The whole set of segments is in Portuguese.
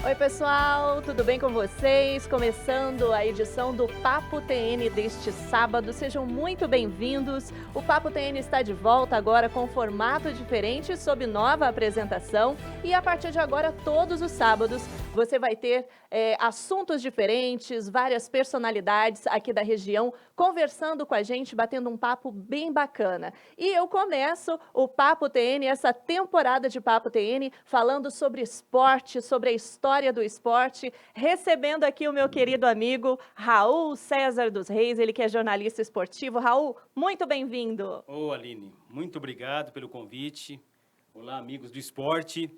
Oi, pessoal, tudo bem com vocês? Começando a edição do Papo TN deste sábado. Sejam muito bem-vindos. O Papo TN está de volta agora com formato diferente, sob nova apresentação. E a partir de agora, todos os sábados, você vai ter assuntos diferentes, várias personalidades aqui da região conversando com a gente, batendo um papo bem bacana. E eu começo o Papo TN, essa temporada de Papo TN, falando sobre esporte, sobre a história do esporte, recebendo aqui o meu querido amigo Raul César dos Reis, ele que é jornalista esportivo. Raul, muito bem-vindo. Ô, Aline, muito obrigado pelo convite. Olá, amigos do esporte.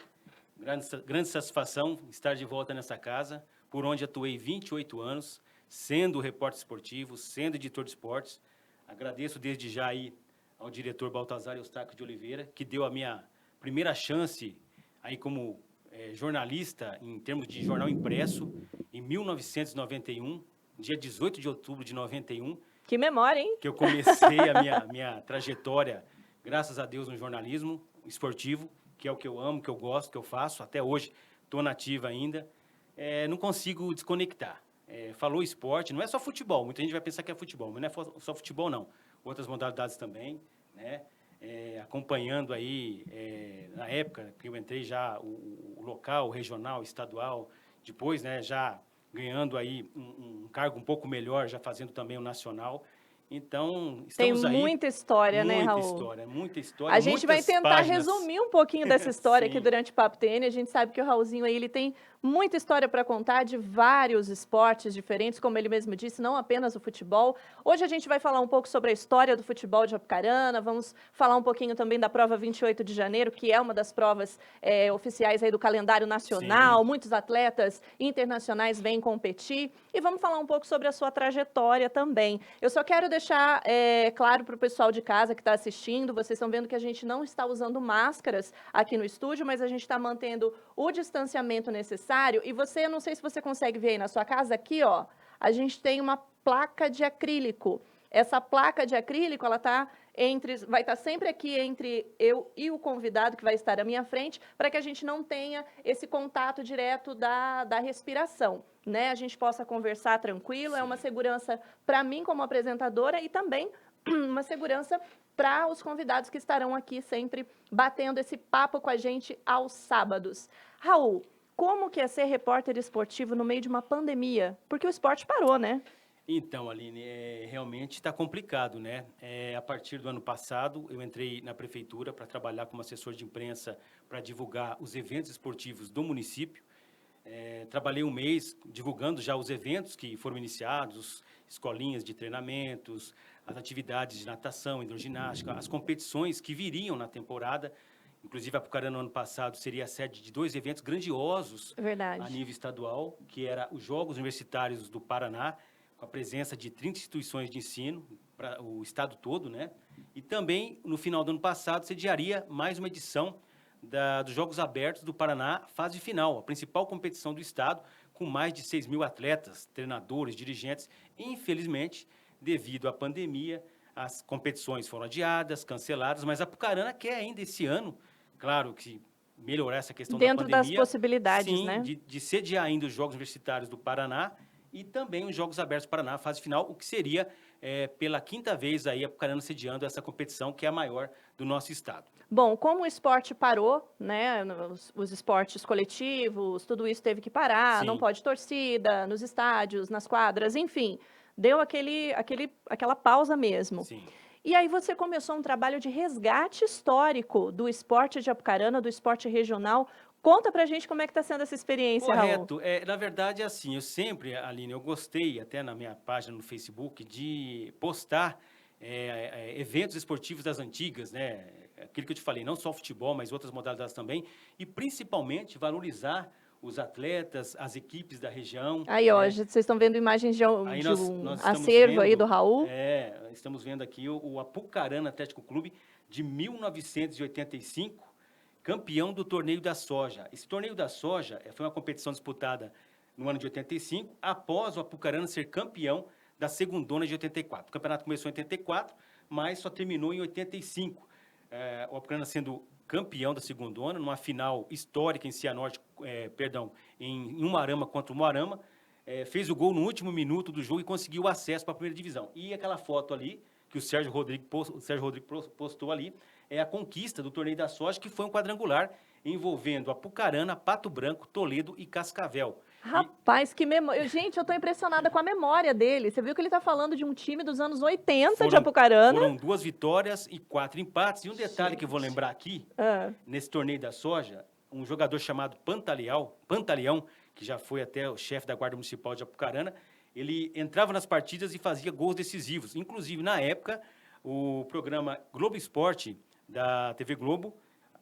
Grande satisfação estar de volta nessa casa, por onde atuei 28 anos, sendo repórter esportivo, sendo editor de esportes. Agradeço desde já aí ao diretor Baltazar Eustáquio de Oliveira, que deu a minha primeira chance aí como jornalista, em termos de jornal impresso, em 1991, dia 18 de outubro de 91. Que memória, hein? Que eu comecei a minha trajetória, graças a Deus, no jornalismo esportivo, que é o que eu amo, que eu gosto, que eu faço. Até hoje estou nativa ainda. Não consigo desconectar. Falou esporte, não é só futebol. Muita gente vai pensar que é futebol, mas não é só futebol, não. Outras modalidades também, né? Acompanhando aí, na época que eu entrei já, o local, o regional, o estadual, depois, né, já ganhando aí um cargo um pouco melhor, já fazendo também o nacional. Então, estamos Tem aí. muita história, né, Raul? Muita história, A gente vai tentar páginas. resumir um pouquinho dessa história aqui Sim. durante o Papo TN. A gente sabe que o Raulzinho aí, ele tem muita história para contar de vários esportes diferentes, como ele mesmo disse, não apenas o futebol. Hoje a gente vai falar um pouco sobre a história do futebol de Apucarana, vamos falar um pouquinho também da prova 28 de janeiro, que é uma das provas oficiais aí do calendário nacional. Sim. Muitos atletas internacionais vêm competir. E vamos falar um pouco sobre a sua trajetória também. Eu só quero deixar claro para o pessoal de casa que está assistindo, vocês estão vendo que a gente não está usando máscaras aqui no estúdio, mas a gente está mantendo o distanciamento necessário. E você, não sei se você consegue ver aí na sua casa, aqui, ó, a gente tem uma placa de acrílico. Essa placa de acrílico, ela vai estar sempre aqui entre eu e o convidado que vai estar à minha frente, para que a gente não tenha esse contato direto da respiração, né? A gente possa conversar tranquilo. Sim. É uma segurança para mim como apresentadora e também uma segurança para os convidados que estarão aqui sempre batendo esse papo com a gente aos sábados. Raul, como que é ser repórter esportivo no meio de uma pandemia? Porque o esporte parou, né? Então, Aline, realmente está complicado, né? A partir do ano passado, eu entrei na prefeitura para trabalhar como assessor de imprensa para divulgar os eventos esportivos do município. Trabalhei um mês divulgando já os eventos que foram iniciados, escolinhas de treinamentos, as atividades de natação, hidroginástica, as competições que viriam na temporada. Inclusive, a Apucarana, no ano passado, seria a sede de 2 eventos grandiosos. Verdade. A nível estadual, que era os Jogos Universitários do Paraná, com a presença de 30 instituições de ensino, para o estado todo, né? E também, no final do ano passado, sediaria mais uma edição dos Jogos Abertos do Paraná, fase final, a principal competição do estado, com mais de 6 mil atletas, treinadores, dirigentes. Infelizmente, devido à pandemia, as competições foram adiadas, canceladas, mas a Apucarana quer ainda esse ano, claro que melhorar essa questão da pandemia. Dentro das possibilidades, sim, né? de sediar ainda os Jogos Universitários do Paraná e também os Jogos Abertos do Paraná, fase final, o que seria pela 5ª vez aí a Apucarana sediando essa competição, que é a maior do nosso estado. Bom, como o esporte parou, né, os esportes coletivos, tudo isso teve que parar, Sim. não pode torcida nos estádios, nas quadras, enfim, deu aquela pausa mesmo. Sim. E aí você começou um trabalho de resgate histórico do esporte de Apucarana, do esporte regional. Conta pra gente como é que está sendo essa experiência, Raul. Correto. Na verdade, é assim, eu sempre, Aline, eu gostei, até na minha página no Facebook, de postar eventos esportivos das antigas, né? Aquilo que eu te falei, não só futebol, mas outras modalidades também, e principalmente valorizar os atletas, as equipes da região. Aí, ó, vocês estão vendo imagens de um nós acervo aí do Raul. Estamos vendo aqui o Apucarana Atlético Clube de 1985, campeão do Torneio da Soja. Esse Torneio da Soja foi uma competição disputada no ano de 85, após o Apucarana ser campeão da Segundona de 84. O campeonato começou em 84, mas só terminou em 85. O Apucarana sendo campeão da segundona, numa final histórica em Cianorte, em Umuarama contra o Umuarama, fez o gol no último minuto do jogo e conseguiu o acesso para a primeira divisão. E aquela foto ali, que o Sérgio Rodrigues postou ali, é a conquista do Torneio da Soja, que foi um quadrangular envolvendo Apucarana, Pato Branco, Toledo e Cascavel. Rapaz, que memória. Gente, eu tô impressionada com a memória dele. Você viu que ele tá falando de um time dos anos 80 de Apucarana? Foram 2 vitórias e 4 empates. E um detalhe que eu vou lembrar aqui, nesse Torneio da Soja, um jogador chamado Pantaleão, que já foi até o chefe da Guarda Municipal de Apucarana, ele entrava nas partidas e fazia gols decisivos. Inclusive, na época, o programa Globo Esporte, da TV Globo,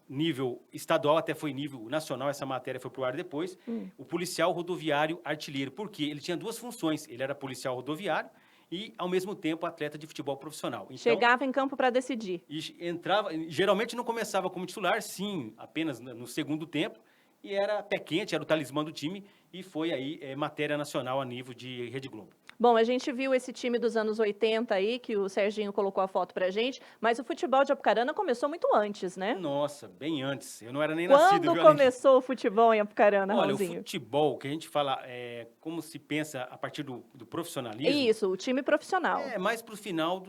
nível estadual, até foi nível nacional, essa matéria foi pro ar depois, o policial rodoviário artilheiro, porque ele tinha 2 funções, ele era policial rodoviário e, ao mesmo tempo, atleta de futebol profissional. Então, chegava em campo para decidir. E entrava, geralmente não começava como titular, sim, apenas no segundo tempo, e era pé quente, era o talismã do time, e foi aí matéria nacional a nível de Rede Globo. Bom, a gente viu esse time dos anos 80 aí, que o Serginho colocou a foto pra gente, mas o futebol de Apucarana começou muito antes, né? Nossa, bem antes. Eu não era nem nascido. Quando começou o futebol em Apucarana, Raulzinho? Olha, o futebol, que a gente fala, como se pensa a partir do profissionalismo... Isso, o time profissional. Mais pro final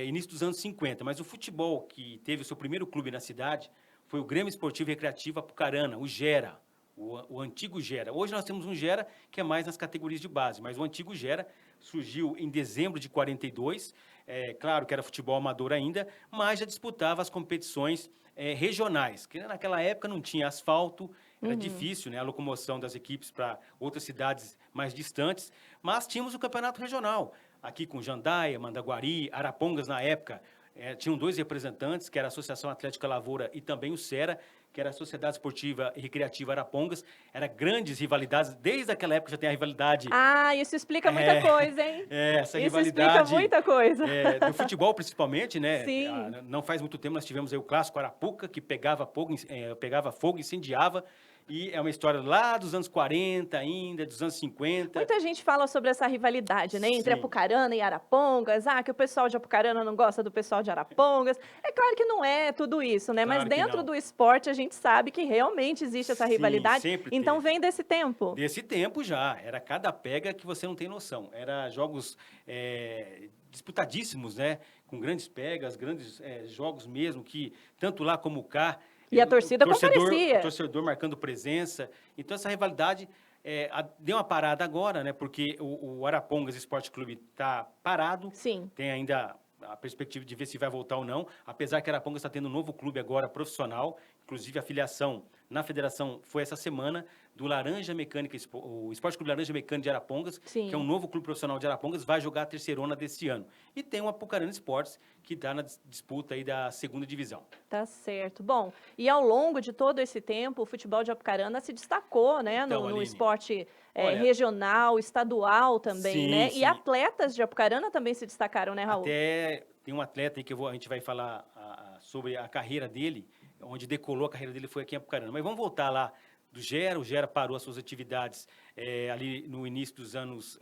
início dos anos 50, mas o futebol que teve o seu primeiro clube na cidade foi o Grêmio Esportivo e Recreativo Apucarana, o Gera. O antigo Gera. Hoje nós temos um Gera que é mais nas categorias de base, mas o antigo Gera surgiu em dezembro de 42, claro que era futebol amador ainda, mas já disputava as competições regionais, que naquela época não tinha asfalto, era difícil, né, a locomoção das equipes para outras cidades mais distantes, mas tínhamos o campeonato regional, aqui com Jandaia, Mandaguari, Arapongas na época, tinham 2 representantes, que era a Associação Atlética Lavoura e também o SERA, que era a Sociedade Esportiva e Recreativa Arapongas. Era grandes rivalidades, desde aquela época já tem a rivalidade... Ah, isso explica muita coisa, hein? Essa isso rivalidade... explica muita coisa. Do futebol, principalmente, né? Sim. Não faz muito tempo nós tivemos aí o clássico Arapuca, que pegava fogo, incendiava, e é uma história lá dos anos 40 ainda, dos anos 50. Muita gente fala sobre essa rivalidade, né? Entre Sim. Apucarana e Arapongas. Que o pessoal de Apucarana não gosta do pessoal de Arapongas. É claro que não é tudo isso, né? Claro, mas dentro do esporte a gente sabe que realmente existe essa rivalidade. Sempre então teve. Vem desse tempo. Desse tempo já. Era cada pega que você não tem noção. Era jogos disputadíssimos, né? Com grandes pegas, grandes jogos mesmo, que tanto lá como cá... E a torcida comparecia. O torcedor marcando presença. Então, essa rivalidade deu uma parada agora, né? Porque o Arapongas Esporte Clube está parado. Sim. Tem ainda a perspectiva de ver se vai voltar ou não. Apesar que Arapongas está tendo um novo clube agora profissional. Inclusive, a filiação na federação foi essa semana do Laranja Mecânica, o Esporte Clube Laranja Mecânica de Arapongas, Sim. que é um novo clube profissional de Arapongas, vai jogar a terceirona desse ano. E tem o Apucarana Esportes, que está na disputa aí da segunda divisão. Tá certo. Bom, e ao longo de todo esse tempo, o futebol de Apucarana se destacou, né? Então, no esporte olha, regional, estadual também, sim, né? sim. E atletas de Apucarana também se destacaram, né, Raul? Até tem um atleta aí que a gente vai falar sobre a carreira dele, onde decolou a carreira dele foi aqui em Apucarana. Mas vamos voltar lá do Gera. O Gera parou as suas atividades ali no início dos anos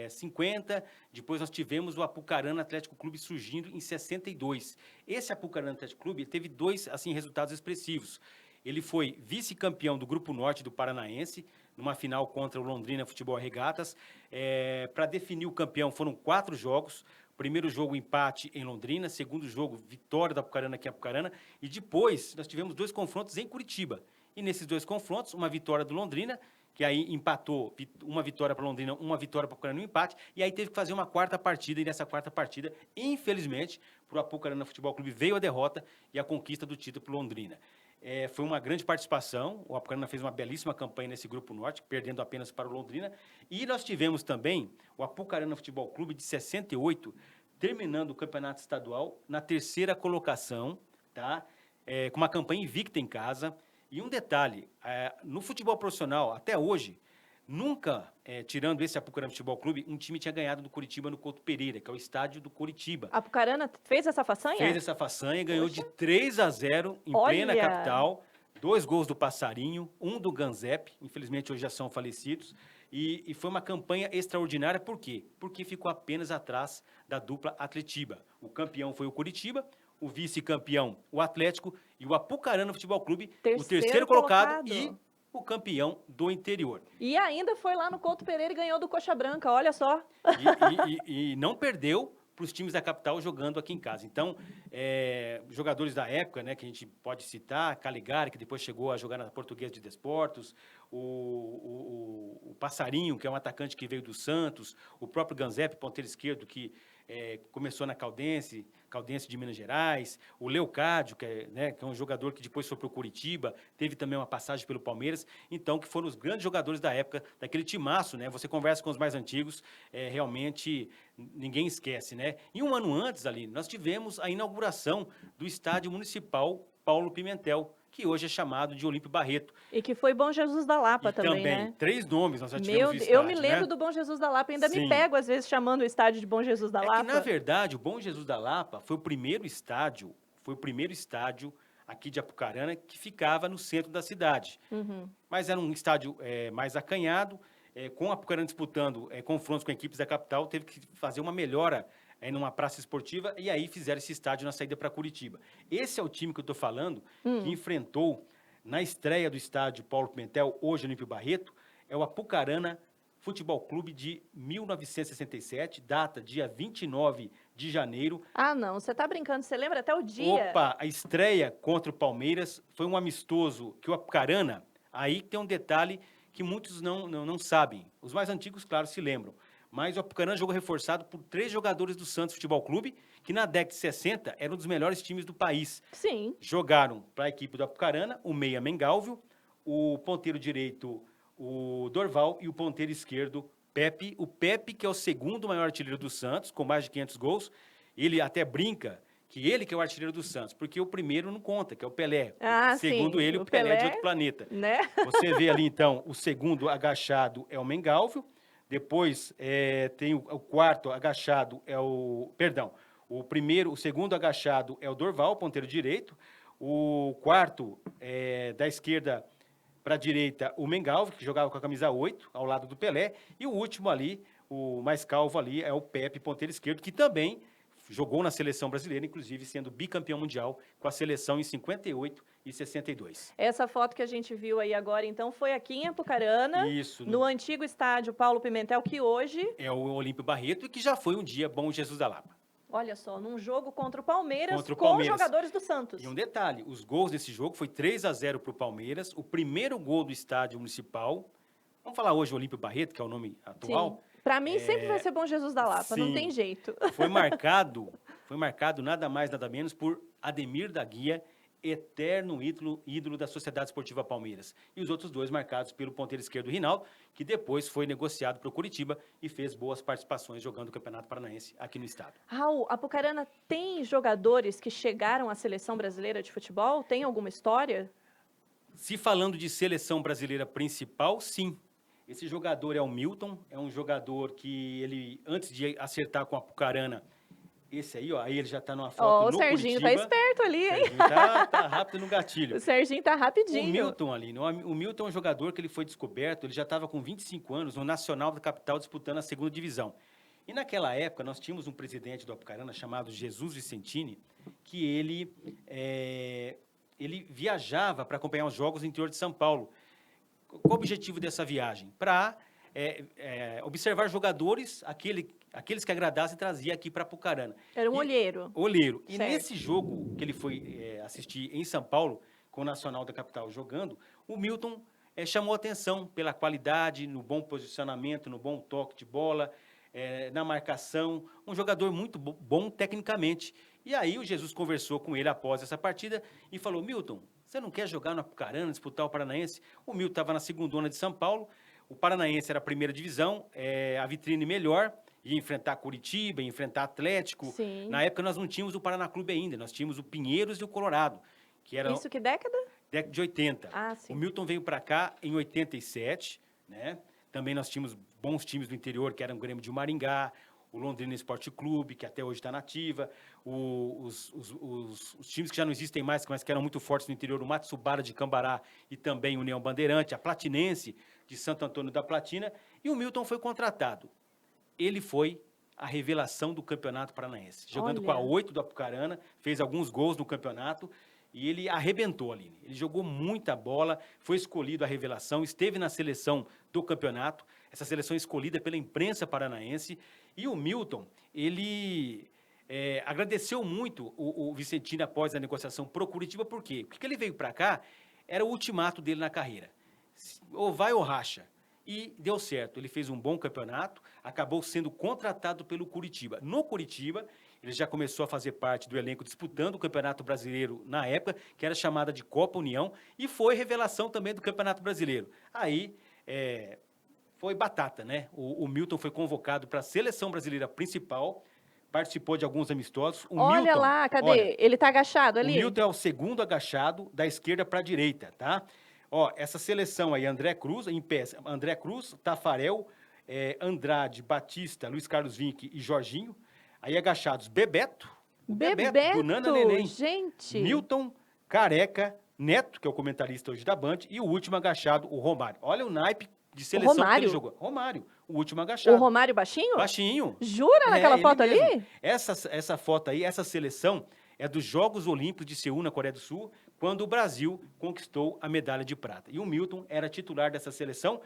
50. Depois nós tivemos o Apucarana Atlético Clube surgindo em 62. Esse Apucarana Atlético Clube teve 2 assim, resultados expressivos. Ele foi vice-campeão do Grupo Norte do Paranaense, numa final contra o Londrina Futebol e Regatas. Para definir o campeão foram 4 jogos. Primeiro jogo, empate em Londrina. Segundo jogo, vitória da Apucarana aqui em Apucarana. E depois, nós tivemos 2 confrontos em Curitiba. E nesses 2 confrontos, uma vitória do Londrina, que aí empatou, uma vitória para Londrina, uma vitória para Apucarana no empate. E aí teve que fazer uma 4ª partida. E nessa 4ª partida, infelizmente, para o Apucarana Futebol Clube veio a derrota e a conquista do título para Londrina. Foi uma grande participação. O Apucarana fez uma belíssima campanha nesse Grupo Norte, perdendo apenas para o Londrina. E nós tivemos também o Apucarana Futebol Clube de 68, terminando o campeonato estadual na 3ª colocação, tá? Com uma campanha invicta em casa. E um detalhe, no futebol profissional, até hoje, nunca, tirando esse Apucarana Futebol Clube, um time tinha ganhado do Curitiba no Couto Pereira, que é o estádio do Curitiba. Apucarana fez essa façanha? Fez essa façanha, ganhou Poxa. de 3-0 em plena capital. 2 gols do Passarinho, 1 do Ganzep, infelizmente hoje já são falecidos. E foi uma campanha extraordinária, por quê? Porque ficou apenas atrás da dupla Atletiba. O campeão foi o Curitiba, o vice-campeão, o Atlético, e o Apucarana Futebol Clube, o Terceiro terceiro colocado colocado. e o campeão do interior. E ainda foi lá no Couto Pereira e ganhou do Coxa Branca, olha só. E não perdeu para os times da capital jogando aqui em casa. Então, jogadores da época, né, que a gente pode citar, Caligari, que depois chegou a jogar na Portuguesa de Desportos, o Passarinho, que é um atacante que veio do Santos, o próprio Ganzep, ponteiro esquerdo, que começou na Caldense de Minas Gerais, o Leocádio, que é um jogador que depois foi para o Curitiba, teve também uma passagem pelo Palmeiras, então que foram os grandes jogadores da época, daquele timaço, né? Você conversa com os mais antigos, realmente ninguém esquece, né? E um ano antes, ali, nós tivemos a inauguração do Estádio Municipal Paulo Pimentel, que hoje é chamado de Olímpio Barreto. E que foi Bom Jesus da Lapa E também, né? 3 nomes nós já tivemos no estádio, Eu me lembro né? do Bom Jesus da Lapa, ainda Sim. me pego às vezes chamando o estádio de Bom Jesus da Lapa. Que, na verdade, o Bom Jesus da Lapa foi o primeiro estádio aqui de Apucarana que ficava no centro da cidade. Uhum. Mas era um estádio mais acanhado, com a Apucarana disputando confrontos com equipes da capital, teve que fazer uma melhora numa praça esportiva, e aí fizeram esse estádio na saída para Curitiba. Esse é o time que eu estou falando, que enfrentou na estreia do estádio Paulo Pimentel, hoje Olímpio Barreto, é o Apucarana Futebol Clube de 1967, data dia 29 de janeiro. Ah, não, você tá brincando, você lembra até o dia? Opa, a estreia contra o Palmeiras foi um amistoso que o Apucarana, aí tem um detalhe que muitos não sabem. Os mais antigos, claro, se lembram. Mas o Apucarana jogou reforçado por 3 jogadores do Santos Futebol Clube, que na década de 60 eram um dos melhores times do país. Sim. Jogaram para a equipe do Apucarana o meia Mengalvio, o ponteiro direito o Dorval e o ponteiro esquerdo Pepe. O Pepe, que é o segundo maior artilheiro do Santos, com mais de 500 gols. Ele até brinca que ele que é o artilheiro do Santos, porque o primeiro não conta, que é o Pelé. Ah, Segundo sim. ele, o Pelé é de outro planeta. Né? Você vê ali, então, o segundo agachado é o Mengalvio. Depois tem o quarto agachado é o... Perdão. O segundo agachado é o Dorval, ponteiro direito. O quarto da esquerda para a direita, o Mengalvio, que jogava com a camisa 8, ao lado do Pelé. E o último ali, o mais calvo ali, é o Pepe, ponteiro esquerdo, que também jogou na seleção brasileira, inclusive sendo bicampeão mundial com a seleção em 58 e 62. Essa foto que a gente viu aí agora, então, foi aqui em Apucarana, Isso, no antigo estádio Paulo Pimentel, que hoje... é o Olímpio Barreto, e que já foi um dia Bom Jesus da Lapa. Olha só, num jogo contra o Palmeiras, Contra o com Palmeiras. jogadores do Santos. E um detalhe, os gols desse jogo foi 3-0 para o Palmeiras, o primeiro gol do estádio municipal. Vamos falar hoje o Olímpio Barreto, que é o nome atual. Sim. Para mim sempre vai ser Bom Jesus da Lapa, não sim. tem jeito. Foi marcado nada mais, nada menos por Ademir da Guia, eterno ídolo da Sociedade Esportiva Palmeiras. E os outros 2 marcados pelo ponteiro esquerdo Rinaldo, que depois foi negociado para o Curitiba e fez boas participações jogando o Campeonato Paranaense aqui no estado. Raul, Apucarana tem jogadores que chegaram à seleção brasileira de futebol? Tem alguma história? Se falando de seleção brasileira principal, sim. Esse jogador é o Milton, é um jogador que ele, antes de acertar com a Apucarana, esse aí, ó, aí ele já tá numa foto no Serginho Curitiba. tá esperto ali, hein? O Serginho tá rápido no gatilho. O Serginho tá rapidinho. O Milton ali, o Milton é um jogador que ele foi descoberto, ele já estava com 25 anos no Nacional da Capital disputando a 2ª divisão. E naquela época nós tínhamos um presidente do Apucarana chamado Jesus Vicentini, que ele viajava para acompanhar os jogos no interior de São Paulo. Qual o objetivo dessa viagem? Para observar jogadores, aqueles que agradassem, trazia aqui para Apucarana. Era um olheiro. Olheiro. E Certo. nesse jogo que ele foi assistir em São Paulo, com o Nacional da Capital jogando, o Milton chamou atenção pela qualidade, no bom posicionamento, no bom toque de bola, na marcação, um jogador muito bom tecnicamente. E aí o Jesus conversou com ele após essa partida e falou: Milton, você não quer jogar no Apucarana, disputar o Paranaense? O Milton estava na 2ª de São Paulo, o Paranaense era a 1ª divisão, a vitrine melhor, ia enfrentar Curitiba, ia enfrentar Atlético. Sim. Na época nós não tínhamos o Paraná Clube ainda, nós tínhamos o Pinheiros e o Colorado, que era Isso que década? década de 80. Ah, sim. O Milton veio para cá em 87, né? Também nós tínhamos bons times do interior, que eram o Grêmio de Maringá, o Londrina Esporte Clube, que até hoje está nativa, os times que já não existem mais, mas que eram muito fortes no interior, o Matsubara de Cambará e também o União Bandeirante, a Platinense de Santo Antônio da Platina, e o Milton foi contratado. Ele foi a revelação do Campeonato Paranaense. Jogando com a Olha. 8 do Apucarana, fez alguns gols no campeonato e ele arrebentou ali. Ele jogou muita bola, foi escolhido a revelação, esteve na seleção do campeonato, essa seleção escolhida pela imprensa paranaense. E o Milton, ele agradeceu muito o Vicentino após a negociação pro Curitiba, por quê? Porque ele veio para cá, era o ultimato dele na carreira. Ou vai ou racha. E deu certo, ele fez um bom campeonato, acabou sendo contratado pelo Curitiba. No Curitiba, ele já começou a fazer parte do elenco disputando o Campeonato Brasileiro na época, que era chamada de Copa União, e foi revelação também do Campeonato Brasileiro. Aí, foi batata, né? O Milton foi convocado para a seleção brasileira principal, participou de alguns amistosos. Olha Milton, lá, cadê? olha, Ele tá agachado ali? o Milton é o segundo agachado da esquerda para a direita, tá? Ó, essa seleção aí, André Cruz, em pé, André Cruz, Tafarel, Andrade, Batista, Luiz Carlos Vinck e Jorginho. Aí agachados, Bebeto, do Nana Neném, gente. Milton, Careca, Neto, que é o comentarista hoje da Band, e o último agachado, o Romário. Olha o naipe de seleção que ele jogou. Romário, o último agachado. O Romário baixinho? Baixinho. Jura naquela foto ali? Mesmo. Essa foto aí, essa seleção é dos Jogos Olímpicos de Seul, na Coreia do Sul, quando o Brasil conquistou a medalha de prata. E o Milton era titular dessa seleção.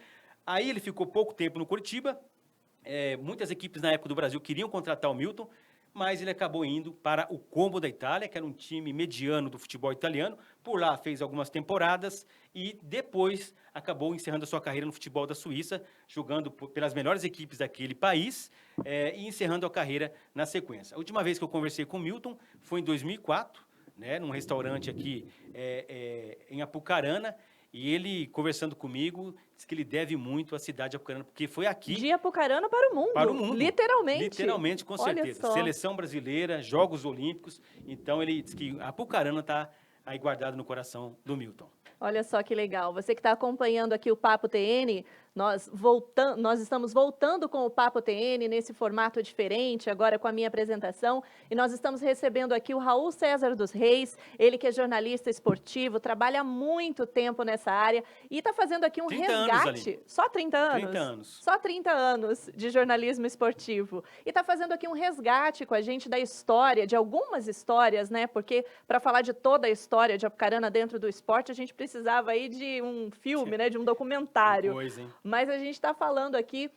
Aí ele ficou pouco tempo no Curitiba. Muitas equipes na época do Brasil queriam contratar o Milton, mas ele acabou indo para o Como da Itália, que era um time mediano do futebol italiano. Por lá fez algumas temporadas e depois acabou encerrando a sua carreira no futebol da Suíça, jogando pelas melhores equipes daquele país e encerrando a carreira na sequência. A última vez que eu conversei com o Milton foi em 2004, né, num restaurante aqui em Apucarana, e ele, conversando comigo, disse que ele deve muito à cidade de Apucarana, porque foi aqui... De Apucarana para o mundo. Para o mundo. Literalmente. Literalmente, com certeza. Seleção brasileira, Jogos Olímpicos. Então, ele disse que Apucarana está aí guardado no coração do Milton. Olha só que legal. Você que está acompanhando aqui o Papo TN, nós estamos voltando com o Papo TN nesse formato diferente, agora com a minha apresentação, e nós estamos recebendo aqui o Raul César dos Reis, ele que é jornalista esportivo, trabalha há muito tempo nessa área e está fazendo aqui um resgate. Só 30 anos? 30 anos. Só 30 anos de jornalismo esportivo. E está fazendo aqui um resgate com a gente da história, de algumas histórias, né? Porque para falar de toda a história de Apucarana dentro do esporte, a gente precisava aí de um filme, né? De um documentário. Pois, hein? Mas a gente está falando aqui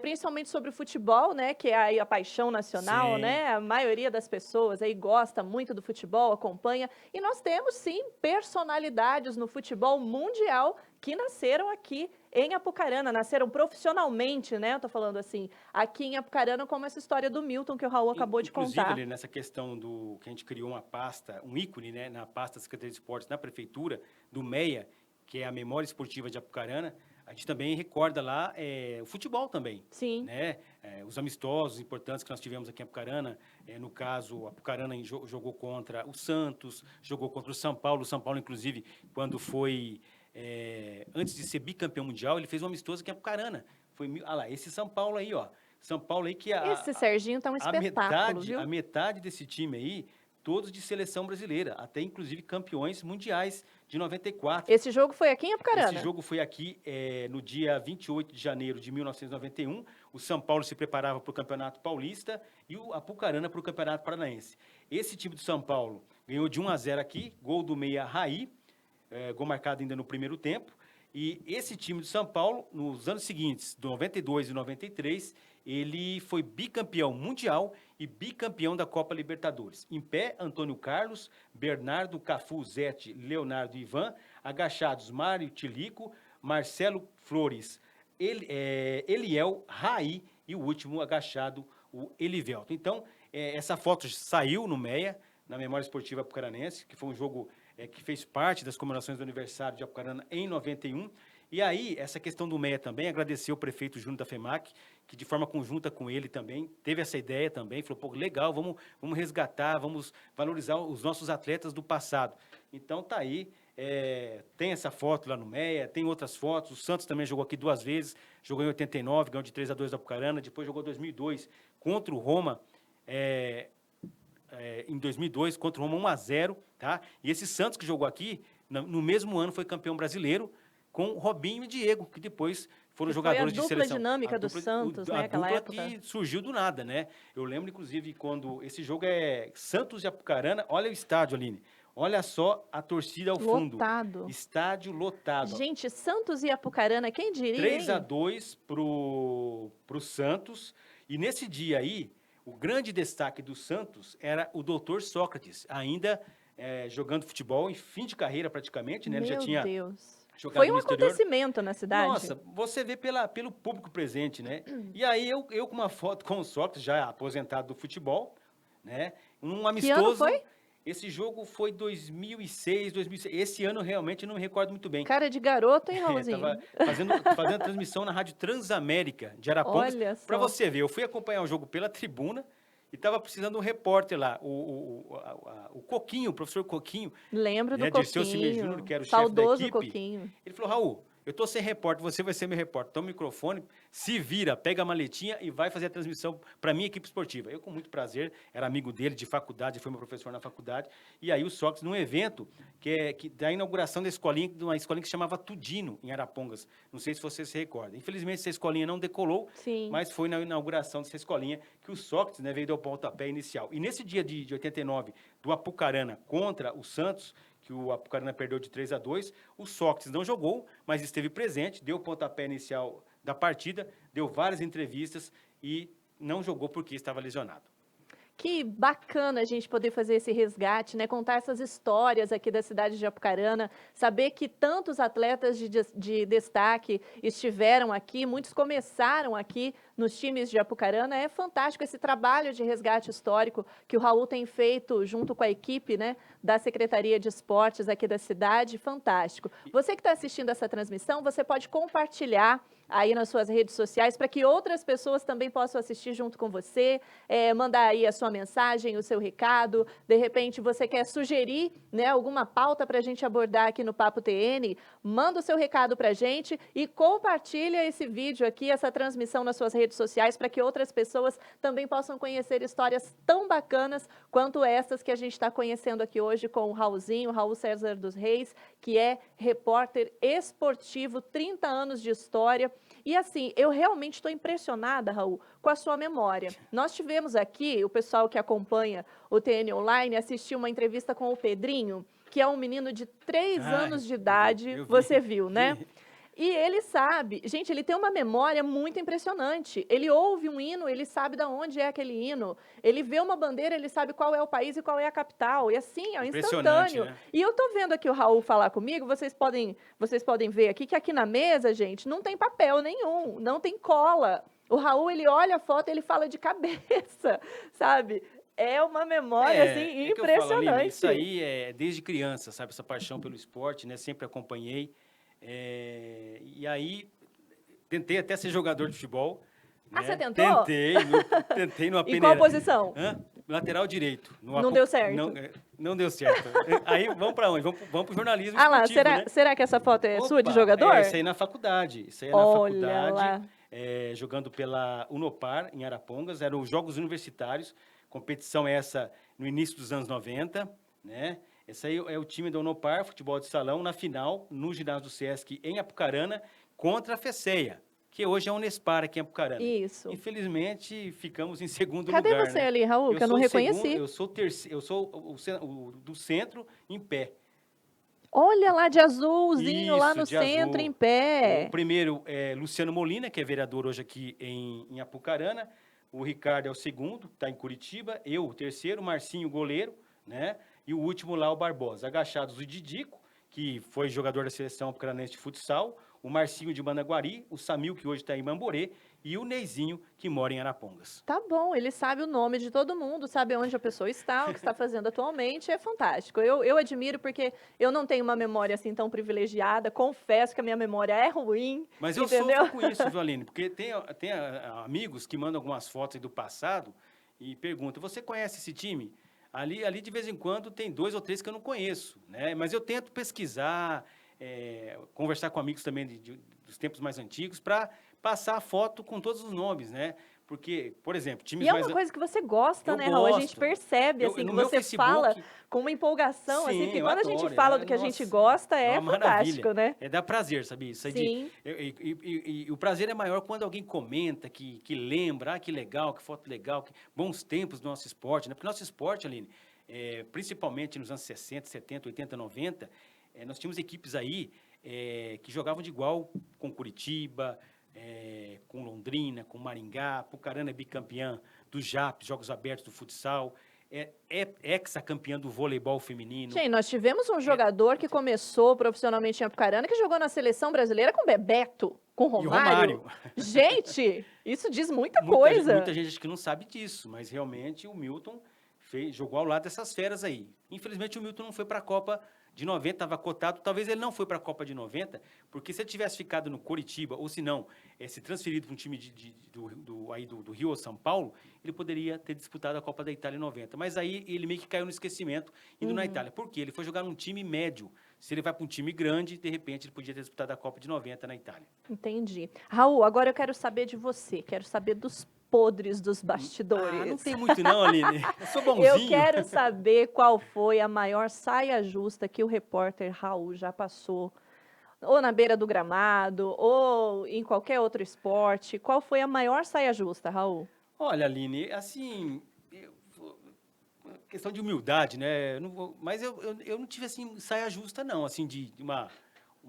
principalmente sobre o futebol, né, que é aí a paixão nacional, sim, né? A maioria das pessoas aí gosta muito do futebol, acompanha. E nós temos, sim, personalidades no futebol mundial que nasceram aqui em Apucarana, nasceram profissionalmente, né? Eu tô falando assim, aqui em Apucarana, como essa história do Milton que o Raul acabou de contar. Inclusive, nessa questão do que a gente criou uma pasta, um ícone, né, na pasta da Secretaria de Esportes, na Prefeitura, do MEIA, que é a Memória Esportiva de Apucarana, a gente também recorda lá o futebol também. Sim. Né? Os amistosos importantes que nós tivemos aqui em Apucarana. No caso, Apucarana jogou contra o Santos, jogou contra o São Paulo. O São Paulo, inclusive, quando foi... antes de ser bicampeão mundial, ele fez um amistoso aqui em Apucarana. Olha lá, esse São Paulo aí, ó. São Paulo aí que... Esse Serginho tá um espetáculo, viu? A metade desse time aí, todos de seleção brasileira, até inclusive campeões mundiais de 94. Esse jogo foi aqui em Apucarana? Esse jogo foi aqui no dia 28 de janeiro de 1991. O São Paulo se preparava para o Campeonato Paulista e o Apucarana para o Campeonato Paranaense. Esse time do São Paulo ganhou de 1-0 aqui, gol do meia Raí, gol marcado ainda no primeiro tempo. E esse time do São Paulo, nos anos seguintes, de 92 e 93, ele foi bicampeão mundial e bicampeão da Copa Libertadores. Em pé, Antônio Carlos, Bernardo, Cafu, Zete, Leonardo e Ivan. Agachados, Mário Tilico, Marcelo Flores, Eliel, Raí e o último agachado, o Elivelto. Então, essa foto saiu no MEIA, na Memória Esportiva Apucaranense, que foi um jogo que fez parte das comemorações do aniversário de Apucarana em 91. E aí, essa questão do MEIA também, agradecer o prefeito Júnior da FEMAC, que de forma conjunta com ele também, teve essa ideia também, falou, pô, legal, vamos resgatar, vamos valorizar os nossos atletas do passado. Então, tá aí, tem essa foto lá no MEIA, tem outras fotos, o Santos também jogou aqui 2 vezes, jogou em 89, ganhou de 3-2 da Apucarana, depois jogou em 2002 contra o Roma, em 2002, contra o Roma 1-0, tá? E esse Santos que jogou aqui, no mesmo ano foi campeão brasileiro, com Robinho e Diego, que depois foram Que jogadores foi a de dupla seleção. dinâmica do Santos, né, aquela dupla época. que surgiu do nada, né? Eu lembro, inclusive, quando esse jogo é Santos e Apucarana, olha o estádio, Aline. Olha só a torcida ao fundo. Lotado. Estádio lotado. Gente, Santos e Apucarana, quem diria, hein? 3-2 pro Santos. E nesse dia aí, o grande destaque do Santos era o doutor Sócrates, ainda jogando futebol em fim de carreira praticamente, né? Ele já Meu tinha Deus. jogado Foi um no exterior. acontecimento na cidade. Nossa, você vê pelo público presente, né? E aí eu com uma foto com o Sócrates, já aposentado do futebol, né? Um Que ano amistoso. foi? Esse jogo foi 2006, 2006. Esse ano realmente eu não me recordo muito bem. Cara de garoto, hein, Raulzinho? Tava fazendo transmissão na Rádio Transamérica de Arapongas. Olha Para só. você ver, eu fui acompanhar o jogo pela tribuna e estava precisando de um repórter lá, o Coquinho, o professor Coquinho, Lembro do né, Dirceu Cimei Coquinho. Júnior, que era o chefe da Saudoso equipe. Coquinho. Ele falou: Raul, eu tô sem repórter, você vai ser meu repórter. Toma o microfone, se vira, pega a maletinha e vai fazer a transmissão para minha equipe esportiva. Eu, com muito prazer, era amigo dele de faculdade, foi meu professor na faculdade. E aí o Sócrates, num evento da inauguração da escolinha, de uma escolinha que se chamava Tudino, em Arapongas. Não sei se você se recorda. Infelizmente, essa escolinha não decolou, Sim. mas foi na inauguração dessa escolinha que o Sócrates, né, veio dar o pontapé inicial. E nesse dia de 89, do Apucarana contra o Santos, que o Apucarana perdeu de 3-2, o Sócrates não jogou, mas esteve presente, deu o pontapé inicial da partida, deu várias entrevistas e não jogou porque estava lesionado. Que bacana a gente poder fazer esse resgate, né? Contar essas histórias aqui da cidade de Apucarana, saber que tantos atletas de destaque estiveram aqui, muitos começaram aqui nos times de Apucarana. É fantástico esse trabalho de resgate histórico que o Raul tem feito junto com a equipe, né, da Secretaria de Esportes aqui da cidade. Fantástico. Você que está assistindo essa transmissão, você pode compartilhar aí nas suas redes sociais para que outras pessoas também possam assistir junto com você, mandar aí a sua mensagem, o seu recado. De repente você quer sugerir, né, alguma pauta para a gente abordar aqui no Papo TN, manda o seu recado para a gente e compartilha esse vídeo aqui, essa transmissão nas suas redes sociais para que outras pessoas também possam conhecer histórias tão bacanas quanto essas que a gente está conhecendo aqui hoje com o Raulzinho, Raul César dos Reis, que é repórter esportivo, 30 anos de história. E assim, eu realmente estou impressionada, Raul, com a sua memória. Nós tivemos aqui, o pessoal que acompanha o TN Online, assistiu uma entrevista com o Pedrinho, que é um menino de 3 anos de idade, você viu, né? E ele sabe, gente, ele tem uma memória muito impressionante. Ele ouve um hino, ele sabe de onde é aquele hino. Ele vê uma bandeira, ele sabe qual é o país e qual é a capital. E assim, é instantâneo. Né? E eu tô vendo aqui o Raul falar comigo, vocês podem ver aqui que aqui na mesa, gente, não tem papel nenhum, não tem cola. O Raul, ele olha a foto e ele fala de cabeça, sabe? É uma memória, assim, impressionante. Que eu falo, Aline, isso aí é desde criança, sabe? Essa paixão pelo esporte, né? Sempre acompanhei. E aí, tentei até ser jogador de futebol. Ah, né? você tentou? Tentei numa peneira. Em qual posição? Lateral direito. Não deu certo? Não deu certo. Aí, vamos para onde? Vamos para o jornalismo Ah lá, né? será que essa foto é sua de jogador? Isso aí na faculdade. Isso aí é na faculdade, jogando pela Unopar, em Arapongas. Eram os Jogos Universitários, competição essa no início dos anos 90, né? Esse aí é o time da Unopar, futebol de salão, na final, no ginásio do Sesc, em Apucarana, contra a FECEA, que hoje é a Unespar aqui em Apucarana. Isso. Infelizmente, ficamos em segundo lugar. Cadê você né? ali, Raul, que eu não reconheci? Eu sou o do centro em pé. Olha lá, de azulzinho, lá no centro, em pé. O primeiro é Luciano Molina, que é vereador hoje aqui em Apucarana. O Ricardo é o segundo, está em Curitiba. Eu, o terceiro, Marcinho, goleiro, né? E o último lá, o Barbosa. Agachados, o Didico, que foi jogador da seleção apucaranense de futsal, o Marcinho de Managuari, o Samil, que hoje está em Mamborê, e o Neizinho, que mora em Arapongas. Tá bom, ele sabe o nome de todo mundo, sabe onde a pessoa está, o que está fazendo atualmente, é fantástico. Eu admiro porque eu não tenho uma memória assim tão privilegiada, confesso que a minha memória é ruim. Mas eu sofro com isso, viu, Aline? Porque tem amigos que mandam algumas fotos do passado e perguntam, você conhece esse time? Ali, de vez em quando, tem 2 ou 3 que eu não conheço, né? Mas eu tento pesquisar, conversar com amigos também dos tempos mais antigos, para passar a foto com todos os nomes, né? Porque, por exemplo, times E é mais... uma coisa que você gosta, Eu né, Raul? A gente gosto. percebe, assim, No que meu você Facebook, fala com uma empolgação, assim, sim, porque eu quando a gente adoro. fala do que a gente Nossa, gosta, é é uma fantástico, maravilha. né? Dá prazer, sabia? Isso aí Sim. e o prazer é maior quando alguém comenta, que lembra, que legal, que foto legal, que bons tempos do nosso esporte, né? Porque nosso esporte, Aline, principalmente nos anos 60, 70, 80, 90, nós tínhamos equipes aí que jogavam de igual com Curitiba, com Londrina, com Maringá, Apucarana é bicampeã do JAP, Jogos Abertos do futsal, é hexacampeã do voleibol feminino. Gente, nós tivemos um jogador que começou profissionalmente em Apucarana, que jogou na seleção brasileira com Bebeto, com E o Romário. Romário. Gente, isso diz muita Muita coisa. gente acho que não sabe disso, mas realmente o Milton jogou ao lado dessas feras aí. Infelizmente o Milton não foi para a Copa de 90, estava cotado. Talvez ele não foi para a Copa de 90, porque se ele tivesse ficado no Coritiba, ou se não, se transferido para um time do Rio ou São Paulo, ele poderia ter disputado a Copa da Itália em 90. Mas aí ele meio que caiu no esquecimento indo na Itália. Por quê? Ele foi jogar num time médio. Se ele vai para um time grande, de repente ele podia ter disputado a Copa de 90 na Itália. Entendi. Raul, agora eu quero saber de você, quero saber dos podres dos bastidores. Ah, não tem muito não, Aline. Eu sou bonzinho. Eu quero saber qual foi a maior saia justa que o repórter Raul já passou, ou na beira do gramado, ou em qualquer outro esporte. Qual foi a maior saia justa, Raul? Olha, Aline, assim, questão de humildade, né? Mas eu não tive, assim, saia justa, não, assim, de uma